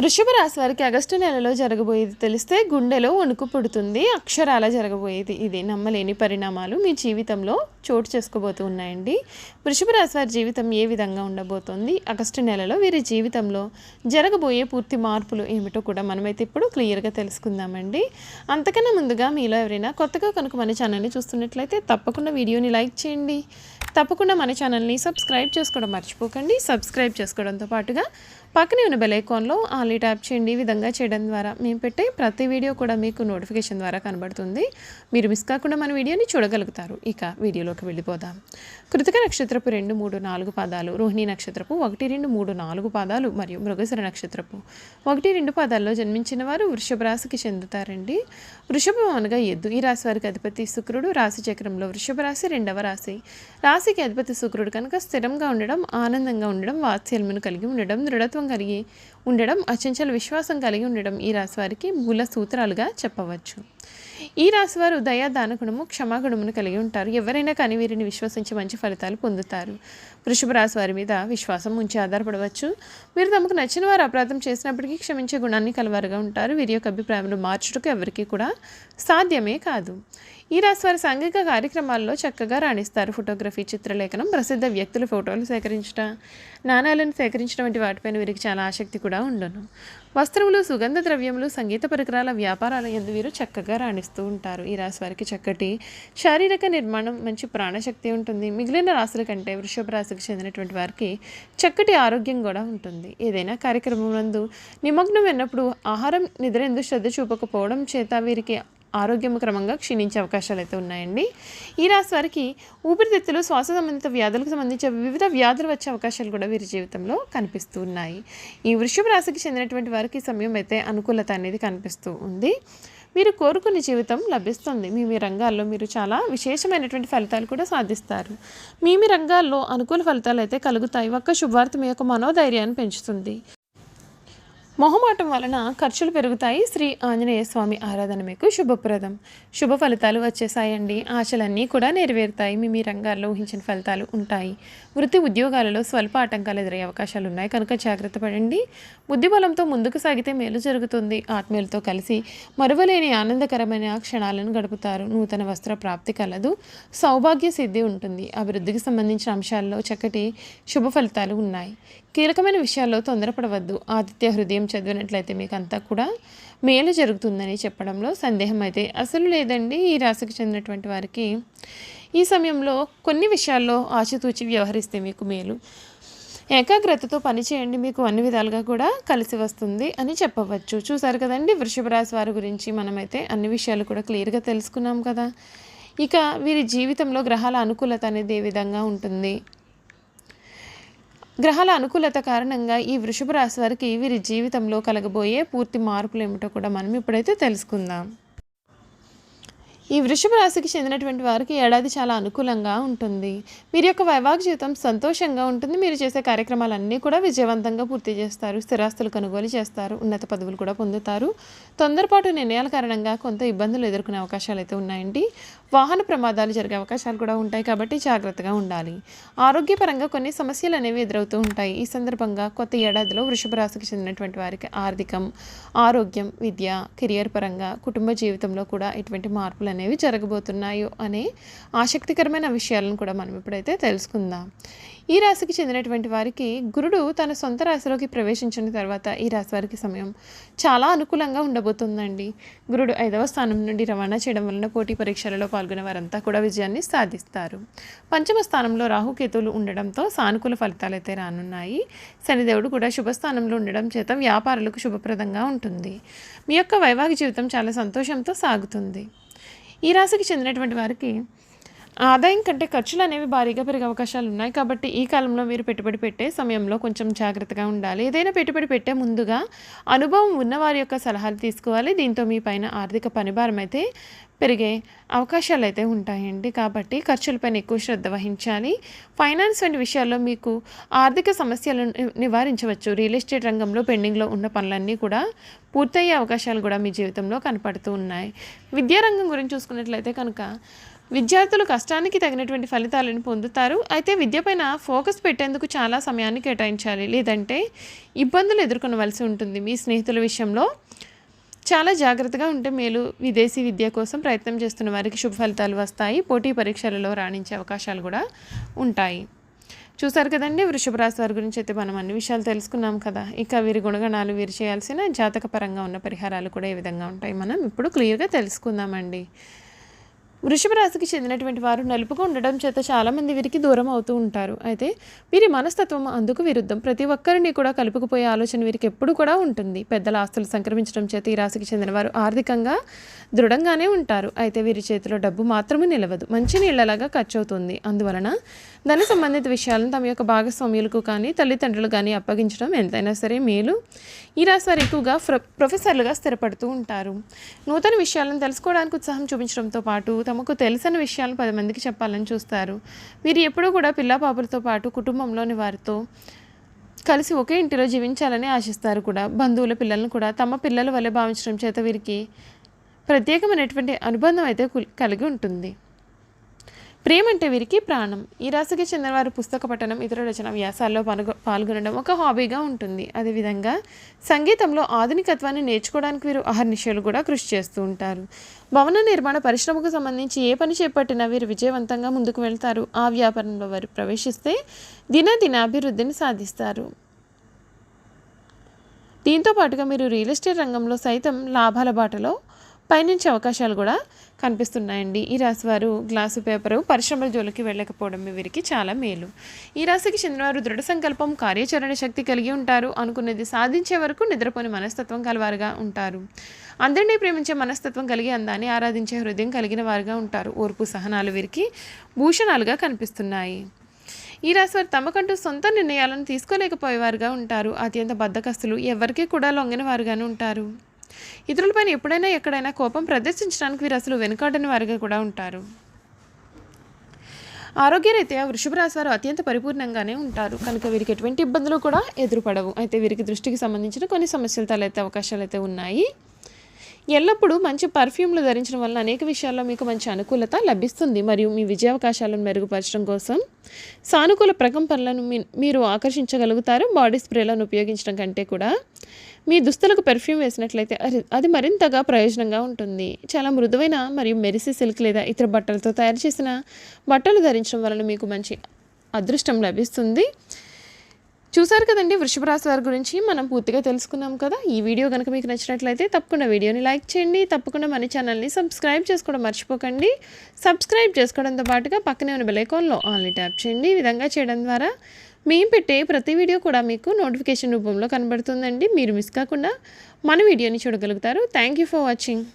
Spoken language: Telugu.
వృషభ రాశి వారికి ఆగస్టు నెలలో జరగబోయేది తెలిస్తే గుండెలో వణుకు పుడుతుంది. అక్షరాల జరగబోయేది ఇది. నమ్మలేని పరిణామాలు మీ జీవితంలో చోటు చేసుకోబోతూ ఉన్నాయండి. వృషభ రాశి వారి జీవితం ఏ విధంగా ఉండబోతోంది, ఆగస్టు నెలలో వీరి జీవితంలో జరగబోయే పూర్తి మార్పులు ఏమిటో కూడా మనమైతే ఇప్పుడు క్లియర్గా తెలుసుకుందామండి. అంతకన్నా ముందుగా మీలో ఎవరైనా కొత్తగా కనుక మన ఛానల్ని చూస్తున్నట్లయితే తప్పకుండా వీడియోని లైక్ చేయండి. తప్పకుండా మన ఛానల్ని సబ్స్క్రైబ్ చేసుకోవడం మర్చిపోకండి. సబ్స్క్రైబ్ చేసుకోవడంతో పాటుగా పక్కనే ఉన్న బెల్ ఐకాన్లో ఆల్ ట్యాప్ చేయండి. ఈ విధంగా చేయడం ద్వారా మేము పెట్టే ప్రతి వీడియో కూడా మీకు నోటిఫికేషన్ ద్వారా కనబడుతుంది. మీరు మిస్ కాకుండా మన వీడియోని చూడగలుగుతారు. ఇక వీడియోలోకి వెళ్ళిపోదాం. కృతిక నక్షత్రపు 2, 3, 4 పాదాలు, రోహిణి నక్షత్రపు 1, 2, 3, 4 పాదాలు మరియు మృగశిర నక్షత్రపు 1, 2 పాదాల్లో జన్మించిన వారు వృషభ రాశికి చెందుతారండి. వృషభం అనగా ఎద్దు. ఈ రాశి వారికి అధిపతి శుక్రుడు. రాశి చక్రంలో వృషభ రాశి 2వ రాశి. రాశికి అధిపతి శుక్రుడు కనుక స్థిరంగా ఉండడం, ఆనందంగా ఉండడం, వాత్సల్యమును కలిగి ఉండడం, దృఢత్వం కలిగి ఉండడం, అచంచల విశ్వాసం కలిగి ఉండడం ఈ రాశి వారికి మూల సూత్రాలుగా చెప్పవచ్చు. ఈ రాశివారు దయా దానగుణము, క్షమాగుణమును కలిగి ఉంటారు. ఎవరైనా కానీ వీరిని విశ్వసించి మంచి ఫలితాలు పొందుతారు. వృషభ రాశి వారి మీద విశ్వాసం ఉంచి ఆధారపడవచ్చు. వీరు తమకు నచ్చిన వారు అపరాధం చేసినప్పటికీ క్షమించే గుణాన్ని కలవారుగా ఉంటారు. వీరి యొక్క అభిప్రాయాలు మార్చుటకు ఎవరికీ కూడా సాధ్యమే కాదు. ఈ రాశి వారి సాంఘిక కార్యక్రమాల్లో చక్కగా రాణిస్తారు. ఫోటోగ్రఫీ, చిత్రలేఖనం, ప్రసిద్ధ వ్యక్తుల ఫోటోలు సేకరించడం, నాణాలను సేకరించడం వంటి వాటిపైన వీరికి చాలా ఆసక్తి కూడా ఉండను. వస్త్రములు, సుగంధ ద్రవ్యములు, సంగీత పరికరాల వ్యాపారాల యందు వీరు చక్కగా రాణిస్తూ ఉంటారు. ఈ రాశి వారికి చక్కటి శారీరక నిర్మాణం, మంచి ప్రాణశక్తి ఉంటుంది. మిగిలిన రాశుల కంటే వృషభ రాశికి చెందినటువంటి వారికి చక్కటి ఆరోగ్యం కూడా ఉంటుంది. ఏదైనా కార్యక్రమం నందు నిమగ్నం అయినప్పుడు ఆహారం, నిద్ర ఎందు శ్రద్ధ చూపకపోవడం చేత వీరికి ఆరోగ్యం క్రమంగా క్షీణించే అవకాశాలు అయితే ఉన్నాయండి. ఈ రాశి వారికి ఊపిరితిత్తులు, శ్వాస సంబంధిత వ్యాధులకు సంబంధించిన వివిధ వ్యాధులు వచ్చే అవకాశాలు కూడా వీరి జీవితంలో కనిపిస్తూ ఉన్నాయి. ఈ వృషభ రాశికి చెందినటువంటి వారికి సమయం అయితే అనుకూలత అనేది కనిపిస్తూ ఉంది. మీరు కోరుకునే జీవితం లభిస్తుంది. మీ రంగాల్లో మీరు చాలా విశేషమైనటువంటి ఫలితాలు కూడా సాధిస్తారు. మీ రంగాల్లో అనుకూల ఫలితాలు అయితే కలుగుతాయి. ఒక్క శుభవార్త మీ యొక్క మనోధైర్యాన్ని పెంచుతుంది. మొహమాటం వలన ఖర్చులు పెరుగుతాయి. శ్రీ ఆంజనేయ స్వామి ఆరాధన మీకు శుభప్రదం. శుభ ఫలితాలు వచ్చేసాయండి. ఆశలన్నీ కూడా నెరవేరుతాయి. మీ రంగాల్లో ఊహించిన ఫలితాలు ఉంటాయి. వృత్తి ఉద్యోగాలలో స్వల్ప ఆటంకాలు ఎదురయ్యే అవకాశాలు ఉన్నాయి కనుక జాగ్రత్త పడండి. బుద్ధిబలంతో ముందుకు సాగితే మేలు జరుగుతుంది. ఆత్మీయులతో కలిసి మరువలేని ఆనందకరమైన క్షణాలను గడుపుతారు. నూతన వస్త్ర ప్రాప్తి కలదు. సౌభాగ్య సిద్ధి ఉంటుంది. అభివృద్ధికి సంబంధించిన అంశాల్లో చక్కటి శుభ ఫలితాలు ఉన్నాయి. కీలకమైన విషయాల్లో తొందరపడవద్దు. ఆదిత్య హృదయం చదివినట్లయితే మీకు అంతా కూడా మేలు జరుగుతుందని చెప్పడంలో సందేహం అయితే అసలు లేదండి. ఈ రాశికి చెందినటువంటి వారికి ఈ సమయంలో కొన్ని విషయాల్లో ఆచితూచి వ్యవహరిస్తే మీకు మేలు. ఏకాగ్రతతో పనిచేయండి. మీకు అన్ని విధాలుగా కూడా కలిసి వస్తుంది అని చెప్పవచ్చు. చూసారు కదండి, వృషభ రాశి వారి గురించి మనమైతే అన్ని విషయాలు కూడా క్లియర్గా తెలుసుకున్నాం కదా. ఇక వీరి జీవితంలో గ్రహాల అనుకూలత అనేది ఏ విధంగా ఉంటుంది, గ్రహాల అనుకూలత కారణంగా ఈ వృషభ రాశి వారికి వీరి జీవితంలో కలగబోయే పూర్తి మార్పులు ఏమిటో కూడా మనం ఇప్పుడైతే తెలుసుకుందాం. ఈ వృషభ రాశికి చెందినటువంటి వారికి ఏడాది చాలా అనుకూలంగా ఉంటుంది. వీరి యొక్క వైవాహిక జీవితం సంతోషంగా ఉంటుంది. మీరు చేసే కార్యక్రమాలన్నీ కూడా విజయవంతంగా పూర్తి చేస్తారు. స్థిరాస్తులు కొనుగోలు చేస్తారు. ఉన్నత పదవులు కూడా పొందుతారు. తొందరపాటు నిర్ణయాల కారణంగా కొంత ఇబ్బందులు ఎదుర్కొనే అవకాశాలు అయితే ఉన్నాయండి. వాహన ప్రమాదాలు జరిగే అవకాశాలు కూడా ఉంటాయి కాబట్టి జాగ్రత్తగా ఉండాలి. ఆరోగ్యపరంగా కొన్ని సమస్యలు అనేవి ఎదురవుతూ ఉంటాయి. ఈ సందర్భంగా కొత్త ఏడాదిలో వృషభ రాశికి చెందినటువంటి వారికి ఆర్థికం, ఆరోగ్యం, విద్య, కెరియర్ పరంగా, కుటుంబ జీవితంలో కూడా ఎటువంటి మార్పులు అనేవి జరగబోతున్నాయో అనే ఆసక్తికరమైన విషయాలను కూడా మనం ఇప్పుడైతే తెలుసుకుందాం. ఈ రాశికి చెందినటువంటి వారికి గురుడు తన సొంత రాశిలోకి ప్రవేశించిన తర్వాత ఈ రాశి వారికి సమయం చాలా అనుకూలంగా ఉండబోతుందండి. గురుడు 5వ స్థానం నుండి రవాణా చేయడం వలన పోటీ పరీక్షలలో పాల్గొనే వారంతా కూడా విజయాన్ని సాధిస్తారు. పంచమ స్థానంలో రాహుకేతువులు ఉండడంతో సానుకూల ఫలితాలు అయితే రానున్నాయి. శనిదేవుడు కూడా శుభస్థానంలో ఉండడం చేత వ్యాపారులకు శుభప్రదంగా ఉంటుంది. మీ యొక్క వైవాహిక జీవితం చాలా సంతోషంతో సాగుతుంది. ఈ రాశికి చెందినటువంటి వారికి ఆదాయం కంటే ఖర్చులు అనేవి భారీగా పెరిగే అవకాశాలు ఉన్నాయి కాబట్టి ఈ కాలంలో మీరు పెట్టుబడి పెట్టే సమయంలో కొంచెం జాగ్రత్తగా ఉండాలి. ఏదైనా పెట్టుబడి పెట్టే ముందుగా అనుభవం ఉన్నవారి యొక్క సలహాలు తీసుకోవాలి. దీంతో మీ పైన ఆర్థిక పనిభారం అయితే పెరిగే అవకాశాలు అయితే ఉంటాయండి. కాబట్టి ఖర్చులపైన ఎక్కువ శ్రద్ధ వహించాలి. ఫైనాన్స్ వంటి విషయాల్లో మీకు ఆర్థిక సమస్యలను నివారించవచ్చు. రియల్ ఎస్టేట్ రంగంలో పెండింగ్లో ఉన్న పనులన్నీ కూడా పూర్తయ్యే అవకాశాలు కూడా మీ జీవితంలో కనపడుతూ ఉన్నాయి. విద్యారంగం గురించి చూసుకున్నట్లయితే కనుక విద్యార్థులు కష్టానికి తగినటువంటి ఫలితాలను పొందుతారు. అయితే విద్యపైన ఫోకస్ పెట్టేందుకు చాలా సమయాన్ని కేటాయించాలి, లేదంటే ఇబ్బందులు ఎదుర్కొనవలసి ఉంటుంది. మీ స్నేహితుల విషయంలో చాలా జాగ్రత్తగా ఉంటే మేలు. విదేశీ విద్య కోసం ప్రయత్నం చేస్తున్న వారికి శుభ ఫలితాలు వస్తాయి. పోటీ పరీక్షలలో రాణించే అవకాశాలు కూడా ఉంటాయి. చూసారు కదండి, వృషభ రాశి వారి గురించి అయితే మనం అన్ని విషయాలు తెలుసుకున్నాం కదా. ఇక వీరి గుణగణాలు, వీరు చేయాల్సిన జాతకపరంగా ఉన్న పరిహారాలు కూడా ఏ విధంగా ఉంటాయి మనం ఇప్పుడు క్లియర్గా తెలుసుకుందామండి. వృషభ రాశికి చెందినటువంటి వారు నలుపుగా ఉండడం చేత చాలామంది వీరికి దూరం అవుతూ ఉంటారు. అయితే వీరి మనస్తత్వం అందుకు విరుద్ధం. ప్రతి ఒక్కరిని కూడా కలుపుకుపోయే ఆలోచన వీరికి ఎప్పుడు కూడా ఉంటుంది. పెద్దల ఆస్తులు సంక్రమించడం చేత ఈ రాశికి చెందిన వారు ఆర్థికంగా దృఢంగానే ఉంటారు. అయితే వీరి చేతిలో డబ్బు మాత్రమే నిలవదు, మంచి నీళ్లలాగా ఖర్చు అవుతుంది. అందువలన ధన సంబంధిత విషయాలను తమ యొక్క భాగస్వామ్యులకు కానీ తల్లిదండ్రులు కానీ అప్పగించడం ఎంతైనా సరే మేలు. ఈ రాశి వారు ఎక్కువగా ప్రొఫెసర్లుగా స్థిరపడుతూ ఉంటారు. నూతన విషయాలను తెలుసుకోవడానికి ఉత్సాహం చూపించడంతో పాటు తమకు తెలిసిన విషయాలను 10 మందికి చెప్పాలని చూస్తారు. వీరు ఎప్పుడూ కూడా పిల్లాపాపలతో పాటు కుటుంబంలోని వారితో కలిసి ఒకే ఇంటిలో జీవించాలని ఆశిస్తారు కూడా. బంధువుల పిల్లలను కూడా తమ పిల్లల వల్లే భావించడం చేత వీరికి ప్రత్యేకమైనటువంటి అనుబంధం అయితే కలిగి ఉంటుంది. ప్రేమ అంటే వీరికి ప్రాణం. ఈ రాశికి చెందిన వారు పుస్తక పఠనం, ఇతర రచన వ్యాసాల్లో పాల్గొనడం ఒక హాబీగా ఉంటుంది. అదేవిధంగా సంగీతంలో ఆధునికత్వాన్ని నేర్చుకోవడానికి వీరు అహర్నిశలు కూడా కృషి చేస్తూ ఉంటారు. భవన నిర్మాణ పరిశ్రమకు సంబంధించి ఏ పని చేపట్టినా వీరు విజయవంతంగా ముందుకు వెళ్తారు. ఆ వ్యాపారంలో వారు ప్రవేశిస్తే దినదిన అభివృద్ధిని సాధిస్తారు. దీంతో పాటుగా మీరు రియల్ ఎస్టేట్ రంగంలో సైతం లాభాల బాటలో పయనించే అవకాశాలు కూడా కనిపిస్తున్నాయండి. ఈ రాశి వారు గ్లాసు పేపరు పరిశ్రమల జోలికి వెళ్ళకపోవడం వీరికి చాలా మేలు. ఈ రాశికి చెందినవారు దృఢ సంకల్పం, కార్యాచరణ శక్తి కలిగి ఉంటారు. అనుకున్నది సాధించే వరకు నిద్రపోని మనస్తత్వం కలవారుగా ఉంటారు. అందరినీ ప్రేమించే మనస్తత్వం కలిగి అందాన్ని ఆరాధించే హృదయం కలిగిన వారుగా ఉంటారు. ఓర్పు సహనాలు వీరికి భూషణాలుగా కనిపిస్తున్నాయి. ఈ రాశి వారు తమకంటూ సొంత నిర్ణయాలను తీసుకోలేకపోయేవారుగా ఉంటారు. అత్యంత బద్ధకస్తులు, ఎవరికీ కూడా లొంగిన వారుగానే ఉంటారు. ఇతరులపైన ఎప్పుడైనా ఎక్కడైనా కోపం ప్రదర్శించడానికి వీరు అసలు వెనుకాడని వారిగా కూడా ఉంటారు. ఆరోగ్యరీత్యా వృషభ రాశి వారు అత్యంత పరిపూర్ణంగానే ఉంటారు కనుక వీరికి ఎటువంటి ఇబ్బందులు కూడా ఎదురుపడవు. అయితే వీరికి దృష్టికి సంబంధించిన కొన్ని సమస్యలు తలెత్తే అవకాశాలు అయితే ఉన్నాయి. ఎల్లప్పుడూ మంచి పర్ఫ్యూమ్లు ధరించడం వల్ల అనేక విషయాల్లో మీకు మంచి అనుకూలత లభిస్తుంది. మరియు మీ విజయావకాశాలను మెరుగుపరచడం కోసం సానుకూల ప్రకంపనలను మీరు ఆకర్షించగలుగుతారు. బాడీ స్ప్రేలను ఉపయోగించడం కంటే కూడా మీ దుస్తులకు పెర్ఫ్యూమ్ వేసినట్లయితే అది మరింతగా ప్రయోజనంగా ఉంటుంది. చాలా మృదువైన మరియు మెరిసే సిల్క్ లేదా ఇతర బట్టలతో తయారు చేసిన బట్టలు ధరించడం వలన మీకు మంచి అదృష్టం లభిస్తుంది. చూసారు కదండి, వృషభ రాశి వారి గురించి మనం పూర్తిగా తెలుసుకున్నాం కదా. ఈ వీడియో కనుక మీకు నచ్చినట్లయితే తప్పకుండా వీడియోని లైక్ చేయండి. తప్పకుండా మన ఛానల్ని సబ్స్క్రైబ్ చేసుకోవడం మర్చిపోకండి. సబ్స్క్రైబ్ చేసుకోవడంతో పాటుగా పక్కనే ఉన్న బెల్ ఐకాన్లో ఆల్ని ట్యాప్ చేయండి. ఈ విధంగా చేయడం ద్వారా మేము పెట్టే ప్రతి వీడియో కూడా మీకు నోటిఫికేషన్ రూపంలో కనబడుతుందండి. మీరు మిస్ కాకుండా మన వీడియోని చూడగలుగుతారు. Thank you for watching.